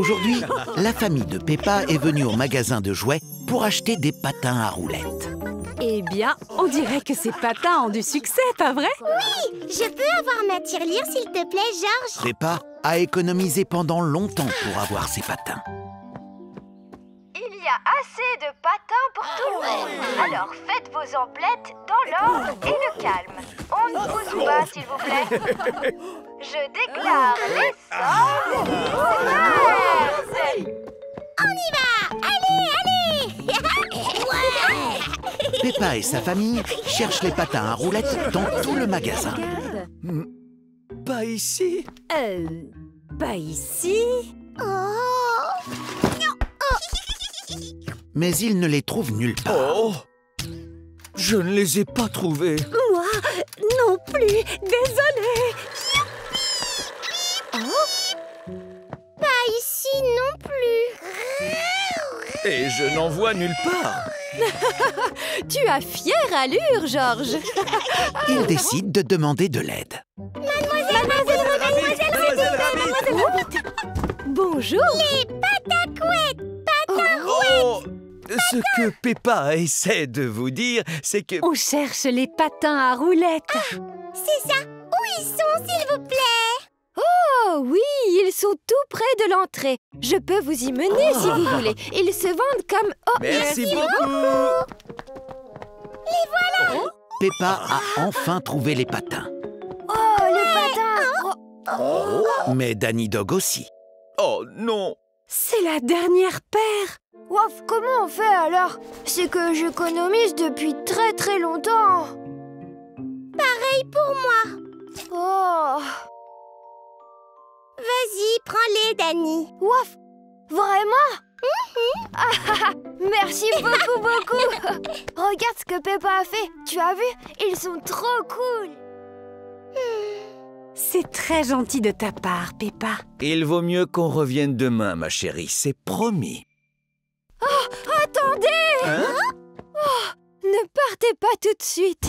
Aujourd'hui, la famille de Peppa est venue au magasin de jouets pour acheter des patins à roulettes. Eh bien, on dirait que ces patins ont du succès, pas vrai? Oui, je peux avoir ma tirelire, s'il te plaît, Georges? Peppa a économisé pendant longtemps pour avoir ses patins. Il y a assez de patins pour tout le monde. Alors faites vos emplettes dans l'ordre et le calme. On ne vous joue pas, s'il vous plaît. Je déclare les sorts. On y va! Allez, allez! Ouais! Peppa et sa famille cherchent les patins à roulettes dans tout le magasin. Pas ici. Pas ici. Oh! Mais ils ne les trouvent nulle part. Oh! Je ne les ai pas trouvés. Moi non plus. Désolée. Pas ici non plus! Et je n'en vois nulle part. Tu as fière allure, Georges. Ils décident de demander de l'aide. Mademoiselle Rabbit! Bonjour. Les patacouettes! Oh! Ce que Peppa essaie de vous dire, c'est que... On cherche les patins à roulettes. C'est ça! Où ils sont, s'il vous plaît? Oh oui, ils sont tout près de l'entrée. Je peux vous y mener si vous voulez. Ils se vendent comme... Oh, Merci beaucoup. Peppa a enfin trouvé les patins. Oh, les patins. Mais Danny Dog aussi. Oh non. C'est la dernière paire. Waf, comment on fait alors? C'est que j'économise depuis très longtemps. Pareil pour moi! Oh, Vas-y, prends-les, Danny! Waf, vraiment? Merci beaucoup. Regarde ce que Peppa a fait. Tu as vu? Ils sont trop cool. C'est très gentil de ta part, Peppa. Il vaut mieux qu'on revienne demain, ma chérie, c'est promis. Attendez! Hein? Ne partez pas tout de suite.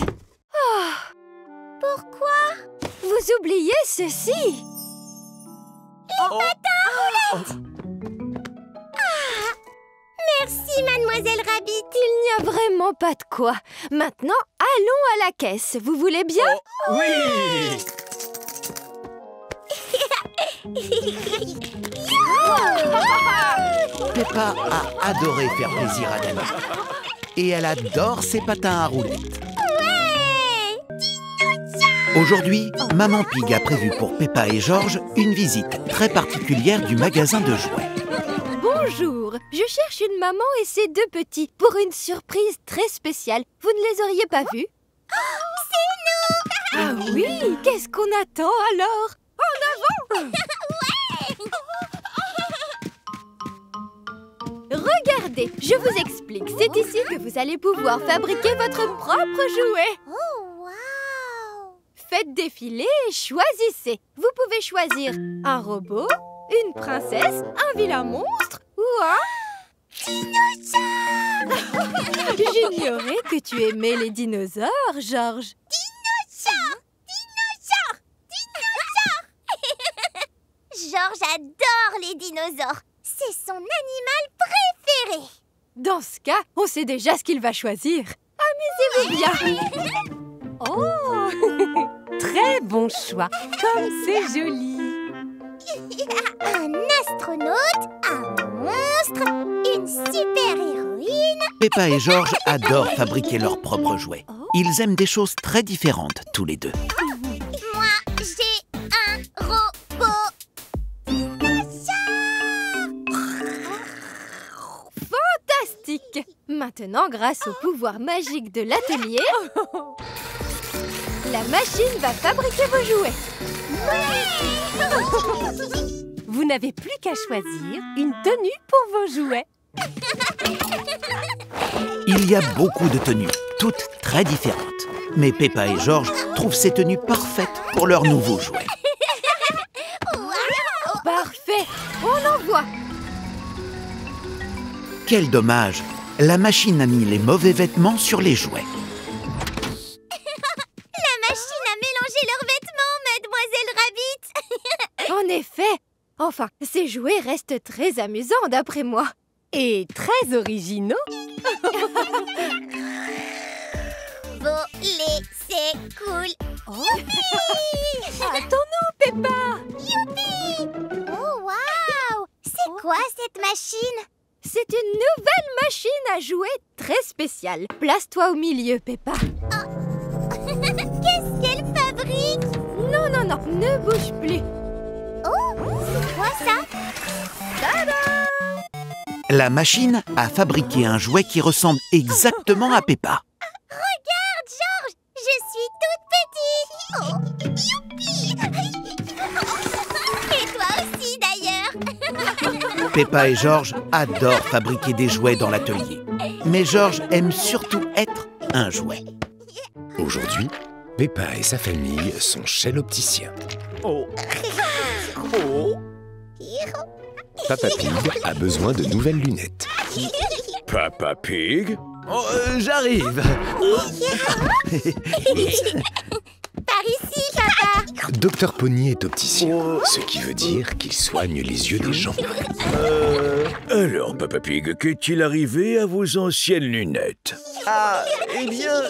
Pourquoi? Vous oubliez ceci. Merci, Mademoiselle Rabbit! Il n'y a vraiment pas de quoi. Maintenant, allons à la caisse. Vous voulez bien? Oui! Peppa a adoré faire plaisir à Danny. Et elle adore ses patins à roulettes. Aujourd'hui, Maman Pig a prévu pour Peppa et Georges une visite très particulière du magasin de jouets. Bonjour, je cherche une maman et ses deux petits pour une surprise très spéciale. Vous ne les auriez pas vus? C'est nous! Ah oui, qu'est-ce qu'on attend alors? En avant! Regardez, je vous explique. C'est ici que vous allez pouvoir fabriquer votre propre jouet. Oh, wow! Faites défiler et choisissez. Vous pouvez choisir un robot, une princesse, un vilain monstre ou un... Dinosaure! J'ignorais que tu aimais les dinosaures, Georges. Dinosaure! Georges adore les dinosaures. C'est son animal préféré. Dans ce cas, on sait déjà ce qu'il va choisir. Amusez-vous bien. Oh, très bon choix. Comme c'est joli. Un astronaute, un monstre, une super-héroïne. Peppa et Georges adorent fabriquer leurs propres jouets. Ils aiment des choses très différentes, tous les deux. Moi, j'ai un robot dinosaure. Fantastique. Maintenant, grâce au pouvoir magique de l'atelier, la machine va fabriquer vos jouets. Vous n'avez plus qu'à choisir une tenue pour vos jouets. Il y a beaucoup de tenues, toutes très différentes. Mais Peppa et Georges trouvent ces tenues parfaites pour leurs nouveaux jouets. Parfait, on envoie. Quel dommage! La machine a mis les mauvais vêtements sur les jouets. La machine a mélangé leurs vêtements, Mademoiselle Rabbit. En effet, Enfin, ces jouets restent très amusants d'après moi. Et très originaux. Voler, c'est cool. Attends-nous, Peppa! Oh, waouh! C'est quoi cette machine? C'est une nouvelle machine à jouer très spéciale. Place-toi au milieu, Peppa. Qu'est-ce qu'elle fabrique? Non, non, non, ne bouge plus. Oh, c'est quoi ça? La machine a fabriqué un jouet qui ressemble exactement à Peppa. Regarde, Georges, je suis toute petite. Oh, youpi! Et toi aussi, d'ailleurs. Peppa et Georges adorent fabriquer des jouets dans l'atelier. Mais Georges aime surtout être un jouet. Aujourd'hui, Peppa et sa famille sont chez l'opticien. Oh. Oh. Papa Pig a besoin de nouvelles lunettes. Papa Pig? Oh, j'arrive. Par ici, papa. Dr Pony est opticien, ce qui veut dire qu'il soigne les yeux des gens. Alors, Papa Pig, qu'est-il arrivé à vos anciennes lunettes? Ah, eh bien,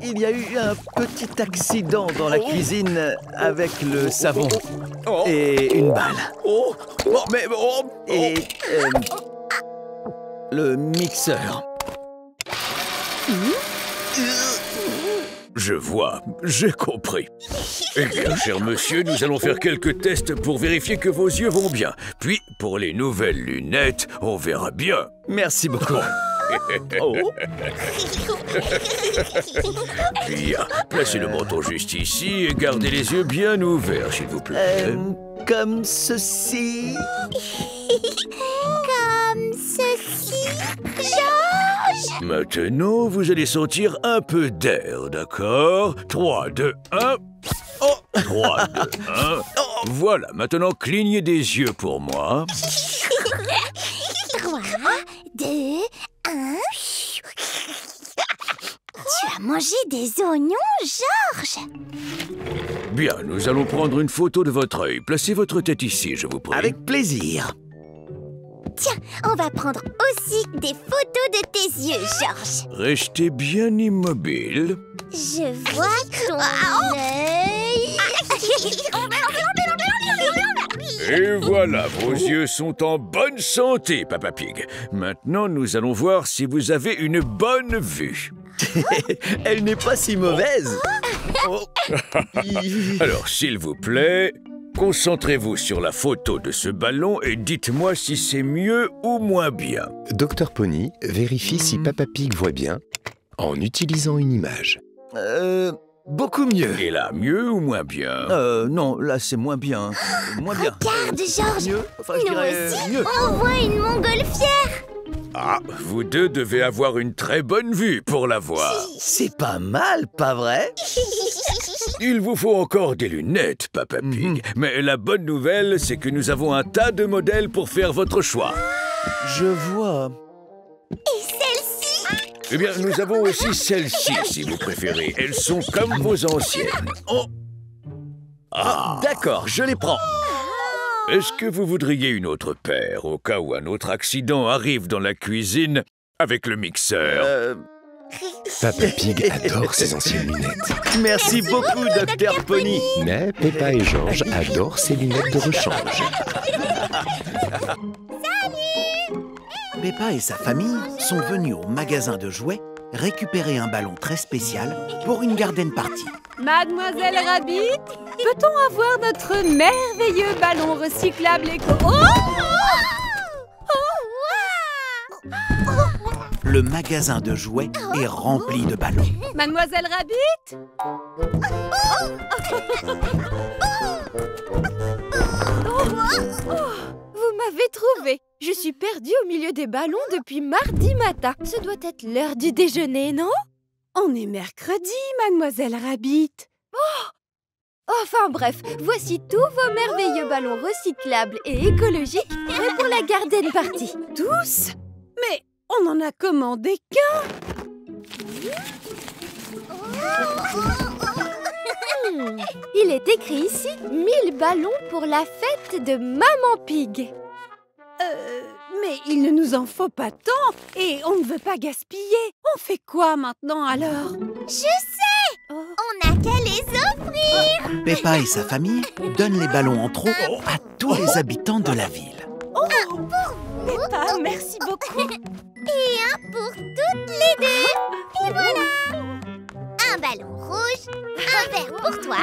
il y a eu un petit accident dans la cuisine avec le savon et une balle. Et le mixeur. Je vois, j'ai compris. Eh bien, cher monsieur, nous allons faire quelques tests pour vérifier que vos yeux vont bien. Puis, pour les nouvelles lunettes, on verra bien. Merci beaucoup. Oh. Bien, placez le menton juste ici et gardez les yeux bien ouverts, s'il vous plaît. Comme ceci. Comme ceci. Georges! Maintenant, vous allez sentir un peu d'air, d'accord? 3, 2, 1... Oh! 3, 2, 1... Voilà, maintenant clignez des yeux pour moi. 3, 2, 1... Tu as mangé des oignons, Georges? Bien, nous allons prendre une photo de votre œil. Placez votre tête ici, je vous prie. Avec plaisir. Tiens, on va prendre aussi des photos de tes yeux, Georges. Restez bien immobile. Je vois ton œil. Et voilà, vos yeux sont en bonne santé, Papa Pig. Maintenant, nous allons voir si vous avez une bonne vue. Elle n'est pas si mauvaise. Oh. Alors, s'il vous plaît, concentrez-vous sur la photo de ce ballon et dites-moi si c'est mieux ou moins bien. Dr Pony vérifie si Papa Pig voit bien en utilisant une image. Beaucoup mieux. Et là, mieux ou moins bien? Non, là c'est moins bien. Moins bien. Regarde, Georges. Mieux. Enfin, je Nous dirais aussi, mieux. on voit une montgolfière. Ah, vous deux devez avoir une très bonne vue pour la voir. C'est pas mal, pas vrai? Il vous faut encore des lunettes, Papa Pig. Mais la bonne nouvelle, c'est que nous avons un tas de modèles pour faire votre choix. Je vois. Et celle-ci? Eh bien, nous avons aussi celles-ci, si vous préférez. Elles sont comme vos anciennes. Oh! Ah! D'accord, je les prends. Est-ce que vous voudriez une autre paire, au cas où un autre accident arrive dans la cuisine avec le mixeur? Papa Pig adore ses anciennes lunettes. Merci beaucoup, Dr Pony. Mais Peppa et Georges adorent ses lunettes de rechange. Peppa et sa famille sont venus au magasin de jouets récupérer un ballon très spécial pour une garden party. Mademoiselle Rabbit, peut-on avoir notre merveilleux ballon recyclable éco... Le magasin de jouets est rempli de ballons. Mademoiselle Rabbit? Vous m'avez trouvée. Je suis perdue au milieu des ballons depuis mardi matin. Ce doit être l'heure du déjeuner, non? On est mercredi, Mademoiselle Rabbit. Enfin bref, voici tous vos merveilleux ballons recyclables et écologiques prêts pour la garden party. Tous? Mais on n'en a commandé qu'un. Il est écrit ici 1000 ballons pour la fête de Maman Pig. Mais il ne nous en faut pas tant et on ne veut pas gaspiller. On fait quoi maintenant alors? Je sais! On n'a qu'à les offrir! Peppa et sa famille donnent les ballons en trop à tous les habitants de la ville. Un pour vous! Peppa, merci beaucoup. Et un pour toutes les deux! Et voilà! Un ballon rouge, un vert pour toi.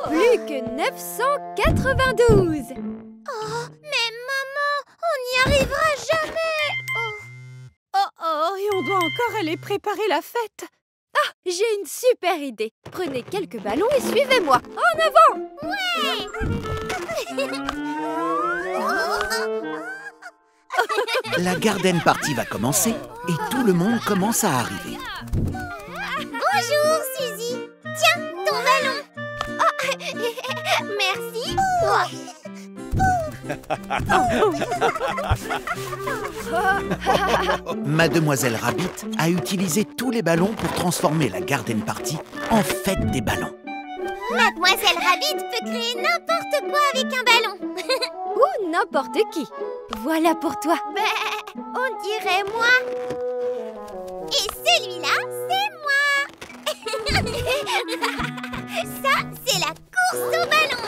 Plus que 992. Oh, mais maman, on n'y arrivera jamais! Oh, et on doit encore aller préparer la fête. Ah, j'ai une super idée. Prenez quelques ballons et suivez-moi. En avant! Ouais! La garden party va commencer et tout le monde commence à arriver. Bonjour, Suzy. Tiens, ton ballon. Oh, merci. Mademoiselle Rabbit a utilisé tous les ballons pour transformer la garden party en fête des ballons. Mademoiselle Rabbit peut créer n'importe quoi avec un ballon. Ou n'importe qui. Voilà pour toi. On dirait moi. Et celui-là, c'est moi. Ça, c'est la course au ballon.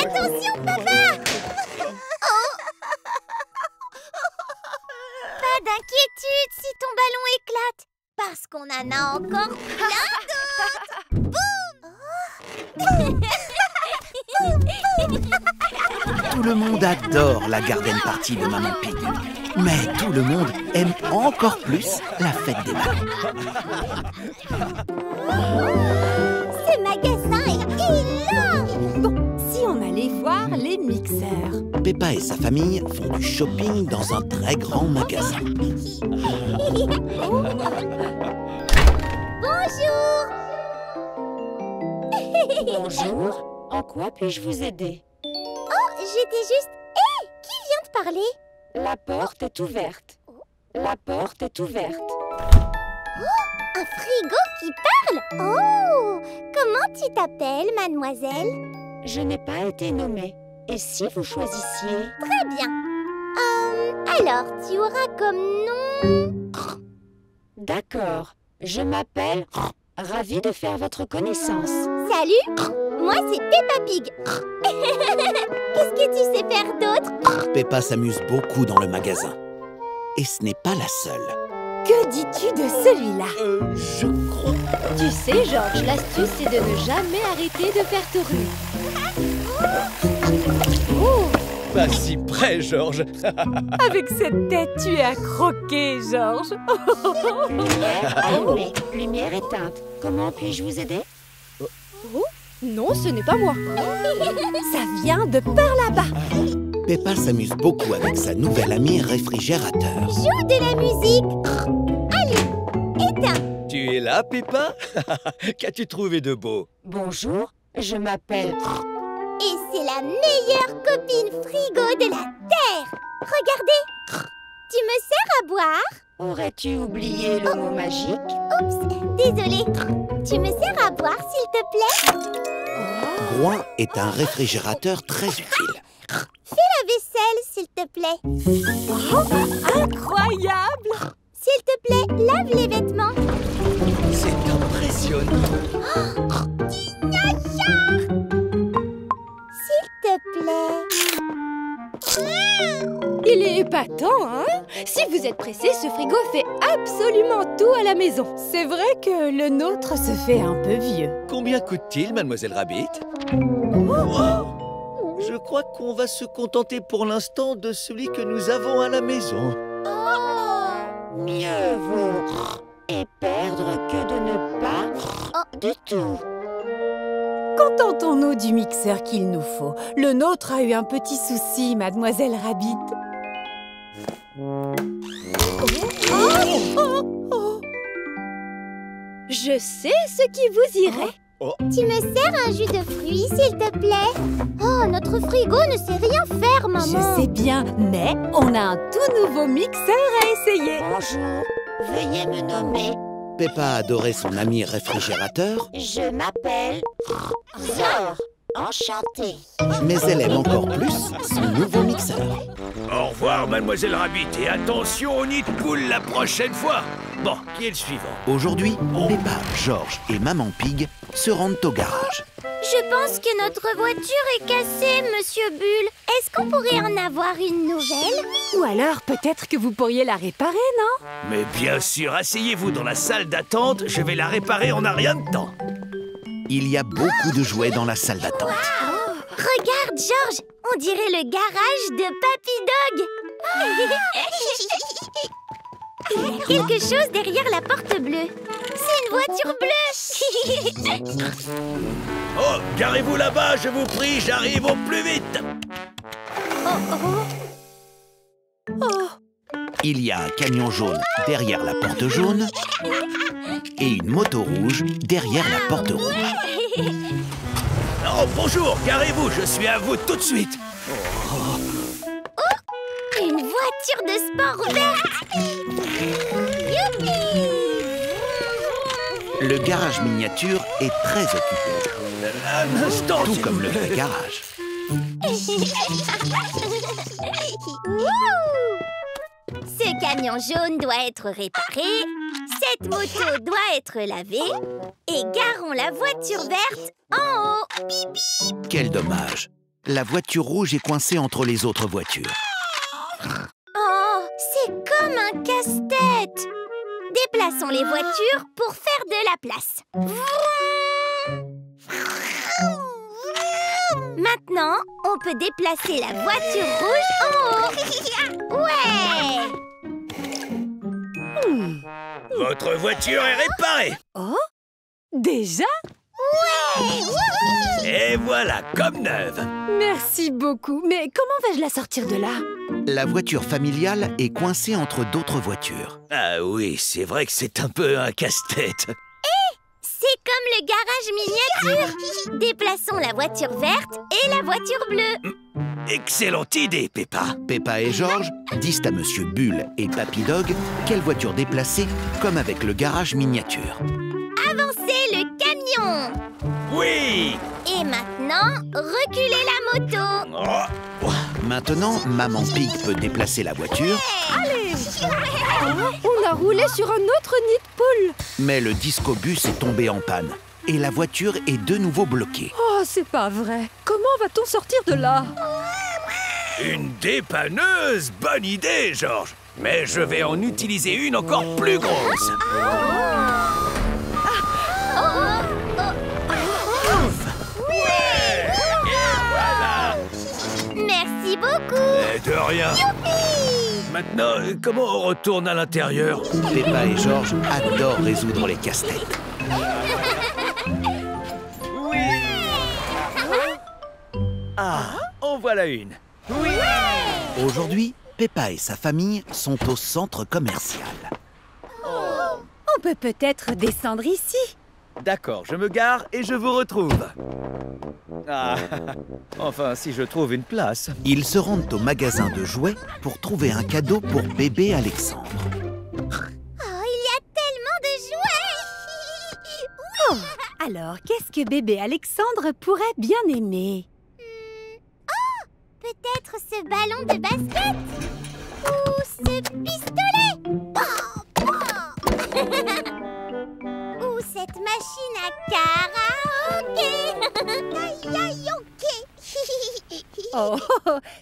Attention, papa. Pas d'inquiétude si ton ballon éclate, parce qu'on en a encore plein d'autres. Tout le monde adore la garden party de Maman Pig. Mais tout le monde aime encore plus la fête des ballons. Ce magasin est énorme. Bon, si on allait voir les mixeurs. Peppa et sa famille font du shopping dans un très grand magasin. Bonjour. Bonjour. En quoi puis-je vous aider? Oh, j'étais juste... Hé, qui vient de parler? La porte est ouverte. La porte est ouverte. Oh, un frigo qui parle? Oh, comment tu t'appelles, mademoiselle? Je n'ai pas été nommée. Et si vous choisissiez? Très bien. Alors, tu auras comme nom... D'accord. Je m'appelle... Ravie de faire votre connaissance. Salut, moi c'est Peppa Pig. Qu'est-ce que tu sais faire d'autre? Peppa s'amuse beaucoup dans le magasin. Et ce n'est pas la seule. Que dis-tu de celui-là? Je crois... Tu sais, Georges, l'astuce, c'est de ne jamais arrêter de faire tourner. Oh! Pas si près, Georges. Avec cette tête, tu es à croquer, Georges. Lumière allumée, lumière éteinte. Comment puis-je vous aider? Oh, non, ce n'est pas moi. Ça vient de par là-bas. Peppa s'amuse beaucoup avec sa nouvelle amie réfrigérateur. Joue de la musique. Allez, éteins. Tu es là, Peppa? Qu'as-tu trouvé de beau? Bonjour, je m'appelle... Et c'est la meilleure copine frigo de la Terre. Regardez, tu me sers à boire? Aurais-tu oublié le mot magique? Oups, désolée. Tu me sers à boire, s'il te plaît? Groin est un réfrigérateur très utile. Fais la vaisselle, s'il te plaît. Incroyable! S'il te plaît, lave les vêtements. C'est impressionnant. S'il te plaît. Il est épatant, hein? Si vous êtes pressé, ce frigo fait absolument tout à la maison. C'est vrai que le nôtre se fait un peu vieux. Combien coûte-t-il, Mademoiselle Rabbit? Wow. Je crois qu'on va se contenter pour l'instant de celui que nous avons à la maison. Mieux vaut et perdre que de ne pas du tout. Contentons-nous du mixeur qu'il nous faut. Le nôtre a eu un petit souci, Mademoiselle Rabbit. Je sais ce qui vous irait. Tu me sers un jus de fruits, s'il te plaît? Oh, notre frigo ne sait rien faire, maman. Je sais bien, mais on a un tout nouveau mixeur à essayer. Bonjour, veuillez me nommer. Peppa adorait son ami réfrigérateur, Je m'appelle Zor. Enchanté. mais elle aime encore plus son nouveau mixeur. Au revoir, Mademoiselle Rabbit, et attention au nid de poule la prochaine fois. Bon, qui est le suivant? Aujourd'hui, Peppa, George et Maman Pig se rendent au garage. Je pense que notre voiture est cassée, Monsieur Bull. Est-ce qu'on pourrait en avoir une nouvelle? Ou alors, peut-être que vous pourriez la réparer, non? Mais bien sûr, asseyez-vous dans la salle d'attente, je vais la réparer en un rien de temps. Il y a beaucoup de jouets dans la salle d'attente. Regarde, George, on dirait le garage de Papy Dog. Il y a quelque chose derrière la porte bleue. C'est une voiture bleue. Oh, garez-vous là-bas, je vous prie, j'arrive au plus vite. Il y a un camion jaune derrière la porte jaune et une moto rouge derrière la porte rouge. Oh, bonjour, garez-vous, je suis à vous tout de suite. Une voiture de sport verte. Youpi! Le garage miniature est très occupé, Un instant, tout s'il comme vous le plaît. vrai garage. Ce camion jaune doit être réparé, cette moto doit être lavée et garons la voiture verte en haut. Bip, bip. Quel dommage. La voiture rouge est coincée entre les autres voitures. Oh, c'est comme un casse-tête. Déplaçons les voitures pour faire de la place. Maintenant, on peut déplacer la voiture rouge en haut. Ouais! Votre voiture est réparée. Oh? Déjà? Ouais! Wouhou! Et voilà, comme neuve. Merci beaucoup. Mais comment vais-je la sortir de là? La voiture familiale est coincée entre d'autres voitures. Ah oui, c'est vrai que c'est un peu un casse-tête. C'est comme le garage miniature. Déplaçons la voiture verte et la voiture bleue. Excellente idée, Peppa. Peppa et George disent à Monsieur Bull et Papy Dog quelle voiture déplacer comme avec le garage miniature. Avancez le camion. Oui. Et maintenant, reculez la moto. Oh. Maintenant, Maman Pig peut déplacer la voiture, On a roulé sur un autre nid de poule. mais le disco-bus est tombé en panne et la voiture est de nouveau bloquée. Oh, c'est pas vrai. Comment va-t-on sortir de là? Une dépanneuse. Bonne idée, George. Mais je vais en utiliser une encore plus grosse. Ouais. Et voilà. Merci beaucoup. Et de rien. Maintenant, comment on retourne à l'intérieur? Peppa et George adorent résoudre les casse-têtes. Ah, en voilà une. Aujourd'hui, Peppa et sa famille sont au centre commercial. On peut peut-être descendre ici. D'accord, je me gare et je vous retrouve. Ah, enfin, si je trouve une place. Ils se rendent au magasin de jouets pour trouver un cadeau pour bébé Alexandre. Oh, il y a tellement de jouets. Alors, qu'est-ce que bébé Alexandre pourrait bien aimer? Peut-être ce ballon de basket ou ce pistolet. Ou cette machine à karaoké. Oh,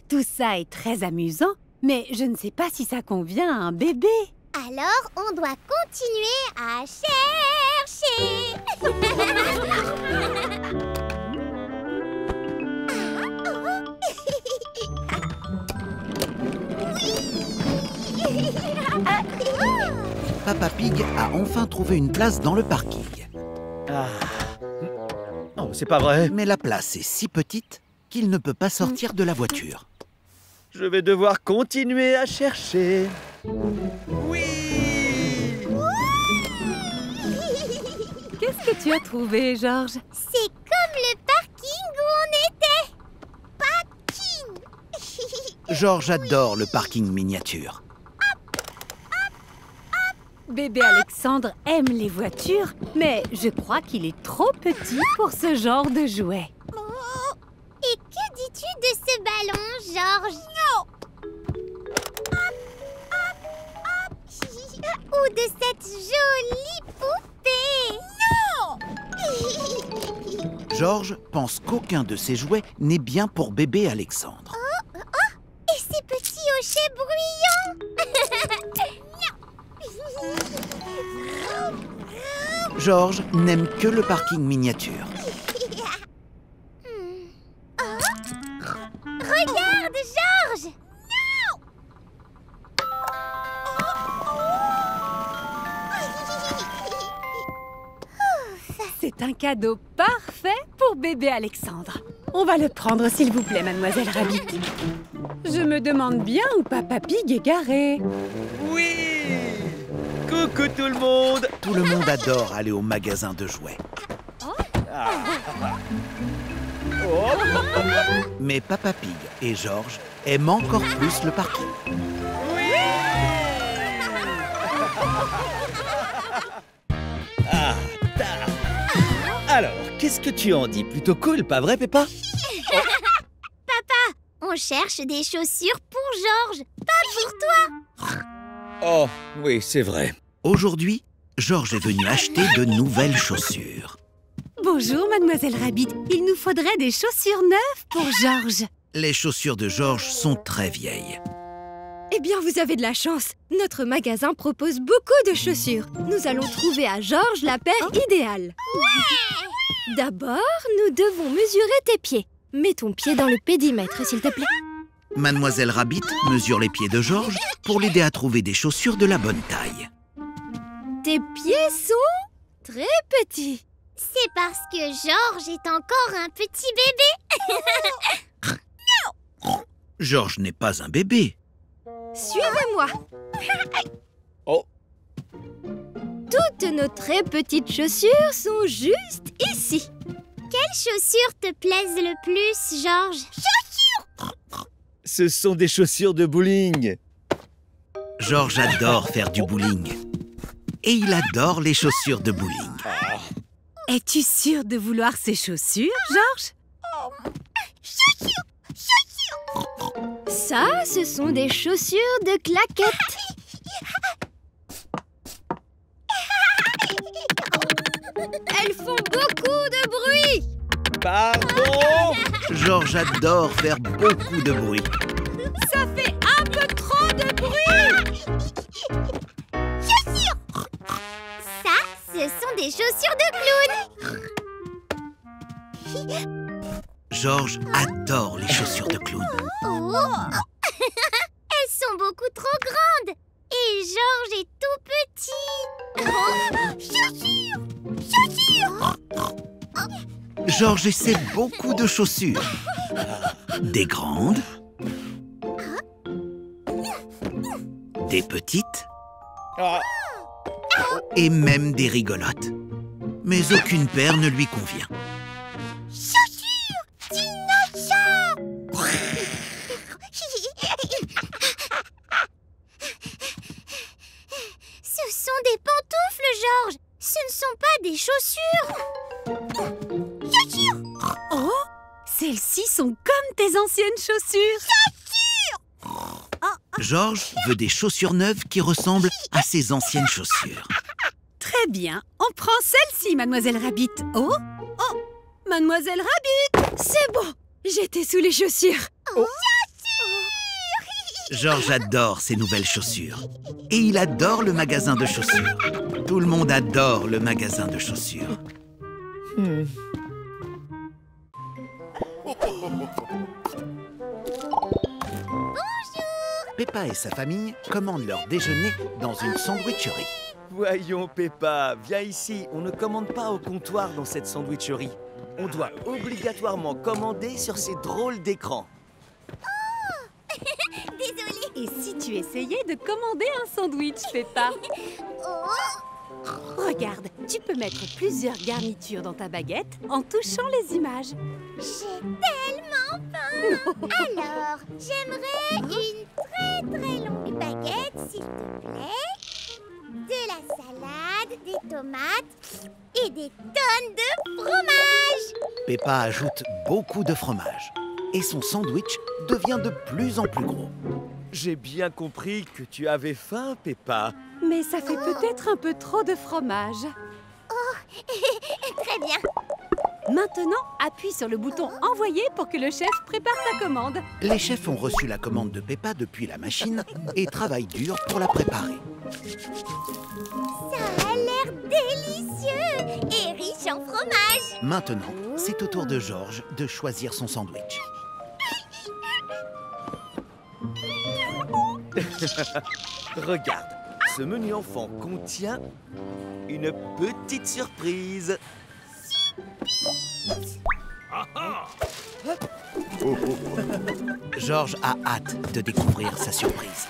tout ça est très amusant, mais je ne sais pas si ça convient à un bébé. Alors, on doit continuer à chercher. Papa Pig a enfin trouvé une place dans le parking. Ah. Oh, c'est pas vrai. Mais la place est si petite qu'il ne peut pas sortir de la voiture. Je vais devoir continuer à chercher. Oui! Qu'est-ce que tu as trouvé, Georges? C'est comme le parking où on était. Parking. Georges adore le parking miniature. Bébé Alexandre aime les voitures, mais je crois qu'il est trop petit pour ce genre de jouet. Et que dis-tu de ce ballon, Georges? Ou de cette jolie poupée? Non. Georges pense qu'aucun de ses jouets n'est bien pour bébé Alexandre. Et ces petits hochets bruyants? Georges n'aime que le parking miniature. Regarde, Georges! C'est un cadeau parfait pour bébé Alexandre. On va le prendre, s'il vous plaît, mademoiselle Rabbit. Je me demande bien où Papa Pig est garé. Oui! Coucou tout le monde! Tout le monde adore aller au magasin de jouets. Mais Papa Pig et Georges aiment encore plus le parking. Ah, ta. Alors, qu'est-ce que tu en dis? Plutôt cool, pas vrai, Peppa? Papa, on cherche des chaussures pour Georges, pas pour toi. Oh, oui, c'est vrai. Aujourd'hui, Georges est venu acheter de nouvelles chaussures. Bonjour, mademoiselle Rabbit. Il nous faudrait des chaussures neuves pour Georges. Les chaussures de Georges sont très vieilles. Eh bien, vous avez de la chance. Notre magasin propose beaucoup de chaussures. Nous allons trouver à Georges la paire idéale. D'abord, nous devons mesurer tes pieds. Mets ton pied dans le pédimètre, s'il te plaît. Mademoiselle Rabbit mesure les pieds de Georges pour l'aider à trouver des chaussures de la bonne taille. Tes pieds sont très petits. C'est parce que Georges est encore un petit bébé. Georges n'est pas un bébé. Suivez-moi. Oh. Toutes nos très petites chaussures sont juste ici. Quelles chaussures te plaisent le plus, Georges? Ce sont des chaussures de bowling. Georges adore faire du bowling. Et il adore les chaussures de bowling. Es-tu sûr de vouloir ces chaussures, Georges? Ça, ce sont des chaussures de claquettes. Elles font beaucoup de bruit. Pardon? Georges adore faire beaucoup de bruit. Ça fait un peu trop de bruit. Ça, ce sont des chaussures de clown. Georges adore les chaussures de clown. Oh. Elles sont beaucoup trop grandes. Et Georges est tout petit. Chaussures! Chaussures! Georges essaie beaucoup de chaussures. Des grandes. Des petites. Et même des rigolotes. Mais aucune paire ne lui convient. Chaussures! Dinosaures! Ce sont des pantoufles, Georges. Ce ne sont pas des chaussures. Chaussures! Oh, celles-ci sont comme tes anciennes chaussures. Georges veut des chaussures neuves qui ressemblent à ses anciennes chaussures. Très bien. On prend celle-ci, mademoiselle Rabbit. Oh, oh, mademoiselle Rabbit. C'est bon, j'étais sous les chaussures. Georges adore ses nouvelles chaussures. Et il adore le magasin de chaussures. Tout le monde adore le magasin de chaussures. Peppa et sa famille commandent leur déjeuner dans une sandwicherie. Voyons, Peppa, viens ici. On ne commande pas au comptoir dans cette sandwicherie. On doit obligatoirement commander sur ces drôles d'écrans. Désolée. Et si tu essayais de commander un sandwich, Peppa? Regarde, tu peux mettre plusieurs garnitures dans ta baguette en touchant les images. J'ai tellement faim. Alors, j'aimerais une très longue baguette, s'il te plaît. De la salade, des tomates et des tonnes de fromage. Peppa ajoute beaucoup de fromage et son sandwich devient de plus en plus gros. J'ai bien compris que tu avais faim, Peppa. Mais ça fait peut-être un peu trop de fromage. Très bien. Maintenant, appuie sur le bouton « Envoyer » pour que le chef prépare ta commande. Les chefs ont reçu la commande de Peppa depuis la machine et travaillent dur pour la préparer. Ça a l'air délicieux et riche en fromage. Maintenant, c'est au tour de George de choisir son sandwich. Regarde, ce menu enfant contient une petite surprise. George a hâte de découvrir sa surprise.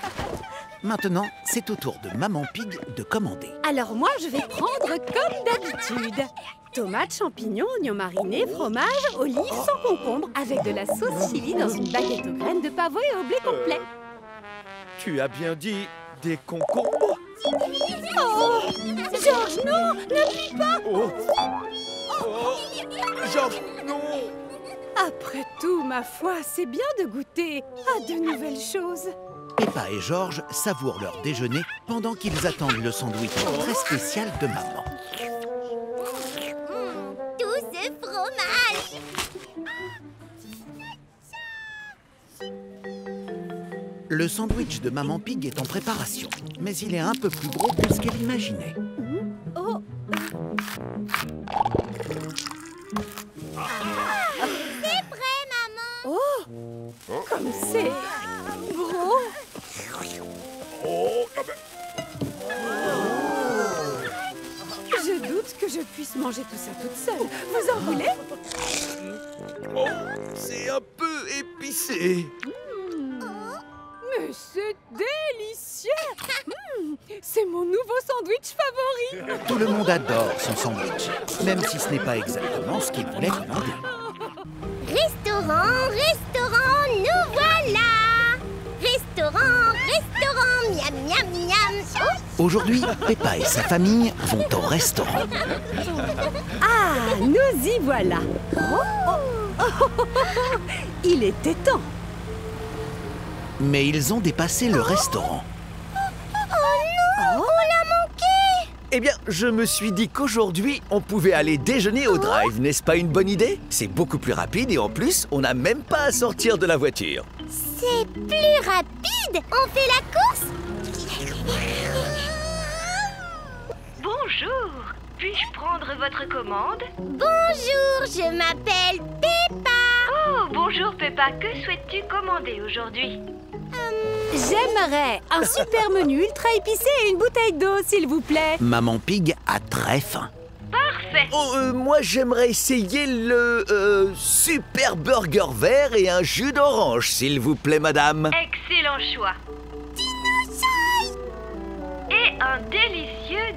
Maintenant, c'est au tour de Maman Pig de commander. Alors moi, je vais prendre comme d'habitude. Tomates, champignons, oignons marinés, fromage, olives sans concombre, avec de la sauce chili dans une baguette aux graines de pavot et au blé complet. Tu as bien dit des concombres? Oh, George, non, n'appuie pas. Oh. George, non. Après tout, ma foi, c'est bien de goûter à de nouvelles choses. Peppa et George savourent leur déjeuner pendant qu'ils attendent le sandwich très spécial de maman. Tout ce fromage. Le sandwich de Maman Pig est en préparation, mais il est un peu plus gros que ce qu'elle imaginait. Oh. C'est prêt, maman. Oh, comme c'est gros. Je doute que je puisse manger tout ça toute seule. Vous en voulez? Oh, c'est un peu épicé. Mais c'est délicieux. C'est mon nouveau sandwich favori. Tout le monde adore son sandwich, même si ce n'est pas exactement ce qu'il voulait commander. Restaurant, restaurant, nous voilà. Restaurant, miam, miam, miam. Oh. Aujourd'hui, Peppa et sa famille vont au restaurant. Ah, nous y voilà. Il était temps. Mais ils ont dépassé le restaurant. Oh non, on l'a manqué. Eh bien, je me suis dit qu'aujourd'hui, on pouvait aller déjeuner au drive, n'est-ce pas une bonne idée? C'est beaucoup plus rapide et en plus, on n'a même pas à sortir de la voiture. C'est plus rapide. On fait la course. Bonjour, puis-je prendre votre commande? Bonjour, je m'appelle Peppa. Oh, bonjour Peppa, que souhaites-tu commander aujourd'hui? J'aimerais un super menu ultra épicé et une bouteille d'eau, s'il vous plaît. Maman Pig a très faim. Parfait. Oh, moi, j'aimerais essayer le super burger vert et un jus d'orange, s'il vous plaît, madame. Excellent choix. Dinosaure. Et un délicieux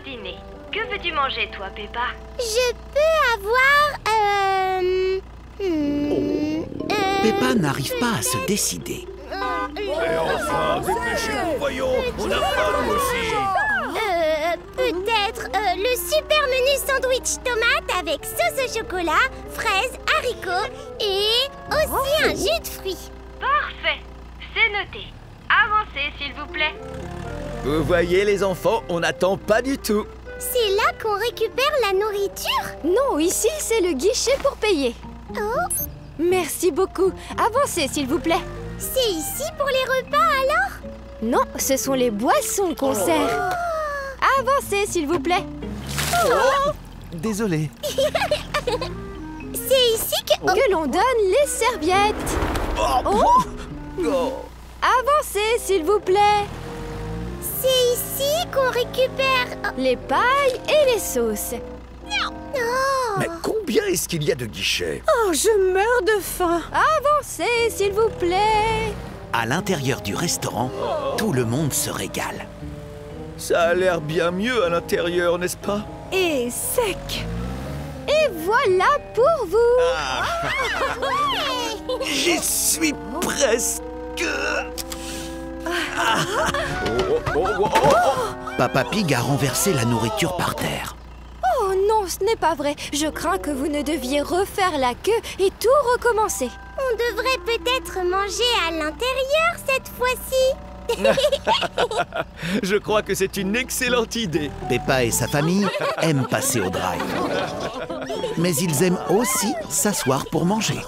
dîner. Que veux-tu manger, toi, Peppa? Je peux avoir... Peppa n'arrive pas à se décider. Enfin, dépêchez-vous, voyons, on a faim nous aussi. Peut-être le super menu sandwich tomate avec sauce au chocolat, fraises, haricots et aussi un jus de fruits. Parfait. C'est noté. Avancez, s'il vous plaît. Vous voyez, les enfants, on n'attend pas du tout. C'est là qu'on récupère la nourriture? Non, ici, c'est le guichet pour payer. Oh, Merci beaucoup. Avancez, s'il vous plaît. c'est ici pour les repas alors? Non, ce sont les boissons qu'on sert. Avancez, s'il vous plaît. Désolé. C'est ici que... Que l'on donne les serviettes. Avancez, s'il vous plaît. C'est ici qu'on récupère... Les pailles et les sauces. Oh. Mais combien est-ce qu'il y a de guichets? Oh, je meurs de faim. Avancez, s'il vous plaît. À l'intérieur du restaurant, tout le monde se régale. Ça a l'air bien mieux à l'intérieur, n'est-ce pas? Et sec. Et voilà pour vous. J'y suis presque. Papa Pig a renversé la nourriture par terre. Oh non, ce n'est pas vrai. Je crains que vous ne deviez refaire la queue et tout recommencer. On devrait peut-être manger à l'intérieur cette fois-ci. Je crois que c'est une excellente idée. Peppa et sa famille aiment passer au drive. Mais ils aiment aussi s'asseoir pour manger.